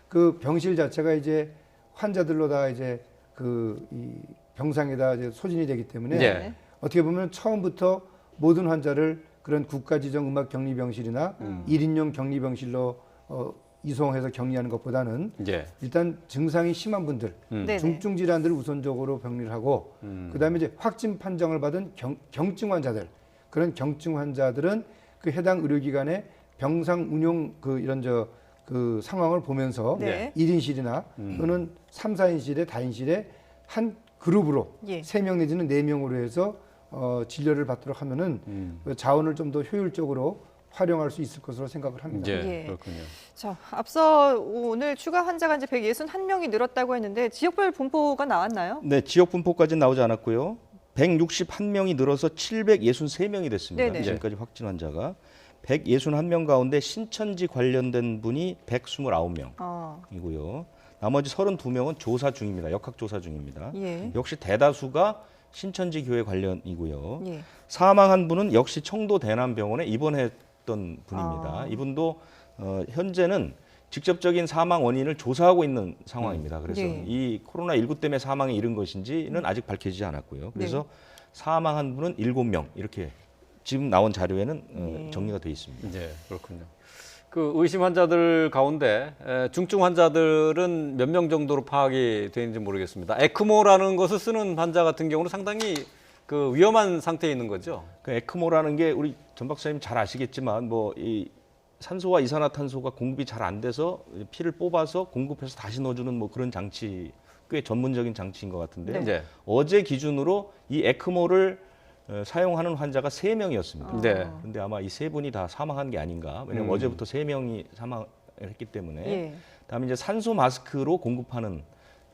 그 병실 자체가 이제 환자들로 다 이제 그 이 병상에다 이제 소진이 되기 때문에 예. 어떻게 보면 처음부터 모든 환자를 그런 국가지정 음압격리병실이나 1인용 격리병실로 이송해서 격리하는 것보다는 예. 일단 증상이 심한 분들, 네네. 중증 질환들을 우선적으로 격리를 하고 그다음에 이제 확진 판정을 받은 경증 환자들, 그런 경증 환자들은 그 해당 의료기관의 병상 운용 그 이런 그 상황을 보면서 네. 1인실이나 또는 3, 4인실에 다인실에 한 그룹으로 예. 3명 내지는 4명으로 해서 진료를 받도록 하면은 그 자원을 좀 더 효율적으로 활용할 수 있을 것으로 생각을 합니다. 예. 예. 그렇군요. 자, 앞서 오늘 추가 환자가 이제 161명이 늘었다고 했는데 지역별 분포가 나왔나요? 네, 지역 분포까지는 나오지 않았고요. 161명이 늘어서 763명이 됐습니다. 네네. 지금까지 확진 환자가 161명 가운데 신천지 관련된 분이 129명이고요. 나머지 32명은 조사 중입니다. 역학 조사 중입니다. 예. 역시 대다수가 신천지 교회 관련이고요. 예. 사망한 분은 역시 청도 대남병원에 입원했던 분입니다. 아. 이분도 현재는 직접적인 사망 원인을 조사하고 있는 상황입니다. 그래서 네. 이 코로나19 때문에 사망에 이른 것인지는 아직 밝혀지지 않았고요. 그래서 사망한 분은 7명 이렇게 지금 나온 자료에는 정리가 되어 있습니다. 예, 그렇군요. 그 의심 환자들 가운데 중증 환자들은 몇 명 정도로 파악이 되는지 모르겠습니다. 에크모라는 것을 쓰는 환자 같은 경우는 상당히 그 위험한 상태에 있는 거죠. 그 에크모라는 게 우리 전 박사님 잘 아시겠지만 뭐 이 산소와 이산화탄소가 공급이 잘 안 돼서 피를 뽑아서 공급해서 다시 넣어주는 뭐 그런 장치, 꽤 전문적인 장치인 것 같은데요. 네. 어제 기준으로 이 에크모를 사용하는 환자가 3명이었습니다. 네. 그런데 아마 이 3분이 다 사망한 게 아닌가. 왜냐하면 어제부터 3명이 했기 때문에 예. 다음에 이제 산소 마스크로 공급하는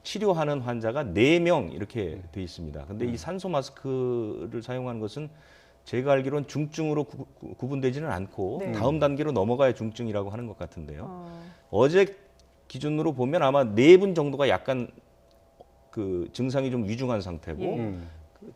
치료하는 환자가 4명 이렇게 돼 있습니다. 근데 이 산소 마스크를 사용하는 것은 제가 알기로는 중증으로 구분되지는 않고 네. 다음 단계로 넘어가야 중증이라고 하는 것 같은데요. 어제 기준으로 보면 아마 4분 정도가 약간 그 증상이 좀 위중한 상태고 예.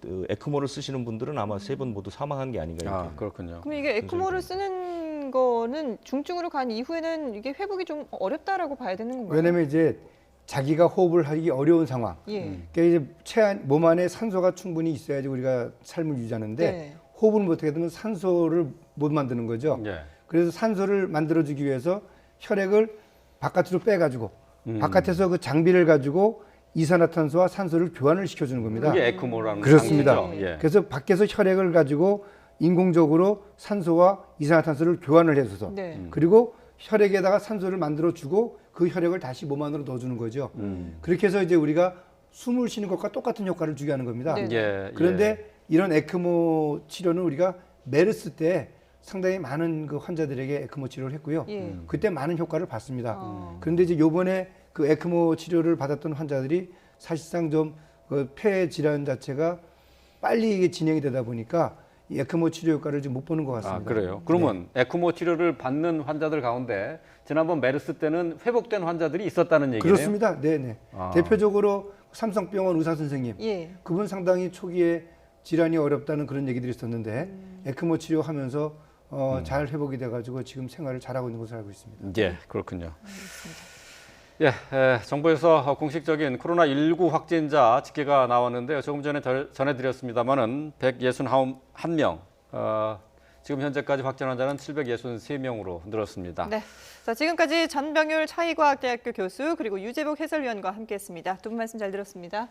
그 에크모를 쓰시는 분들은 아마 3분 모두 사망한 게 아닌가 이렇게. 아, 그렇군요. 그럼 이게 에크모를 쓰는 거는 중증으로 간 이후에는 이게 회복이 좀 어렵다라고 봐야 되는 건가요? 왜냐면 이제 자기가 호흡을 하기 어려운 상황. 예. 그러니까 이제 몸 안에 산소가 충분히 있어야지 우리가 삶을 유지하는데 네. 호흡을 못하게 되면 산소를 못 만드는 거죠. 예. 그래서 산소를 만들어주기 위해서 혈액을 바깥으로 빼가지고 바깥에서 그 장비를 가지고 이산화탄소와 산소를 교환을 시켜주는 겁니다. 그게 에크모라는 그렇습니다. 장비죠. 예. 그래서 밖에서 혈액을 가지고 인공적으로 산소와 이산화탄소를 교환을 해줘서 네. 그리고 혈액에다가 산소를 만들어주고 그 혈액을 다시 몸 안으로 넣어주는 거죠. 그렇게 해서 이제 우리가 숨을 쉬는 것과 똑같은 효과를 주게 하는 겁니다. 네. 예. 그런데 이런 에크모 치료는 우리가 메르스 때 상당히 많은 그 환자들에게 에크모 치료를 했고요. 예. 그때 많은 효과를 봤습니다. 그런데 이제 요번에 그 에크모 치료를 받았던 환자들이 사실상 좀 그 폐 질환 자체가 빨리 이게 진행이 되다 보니까 이 에크모 치료 효과를 지금 못 보는 것 같습니다. 아, 그래요. 그러면 에크모 치료를 받는 환자들 가운데 지난번 메르스 때는 회복된 환자들이 있었다는 얘기네요. 그렇습니다. 네네. 아. 대표적으로 삼성병원 의사 선생님, 예. 그분 상당히 초기에 질환이 어렵다는 그런 얘기들이 있었는데 에크모 치료하면서 잘 회복이 돼가지고 지금 생활을 잘하고 있는 것으로 알고 있습니다. 예, 그렇군요. 예, 정부에서 공식적인 코로나19 확진자 집계가 나왔는데요. 조금 전에 전해드렸습니다만은 161명, 지금 현재까지 확진 환자는 763명으로 늘었습니다. 네. 자, 지금까지 전병율 차이과학대학교 교수 그리고 유재복 해설위원과 함께했습니다. 두 분 말씀 잘 들었습니다.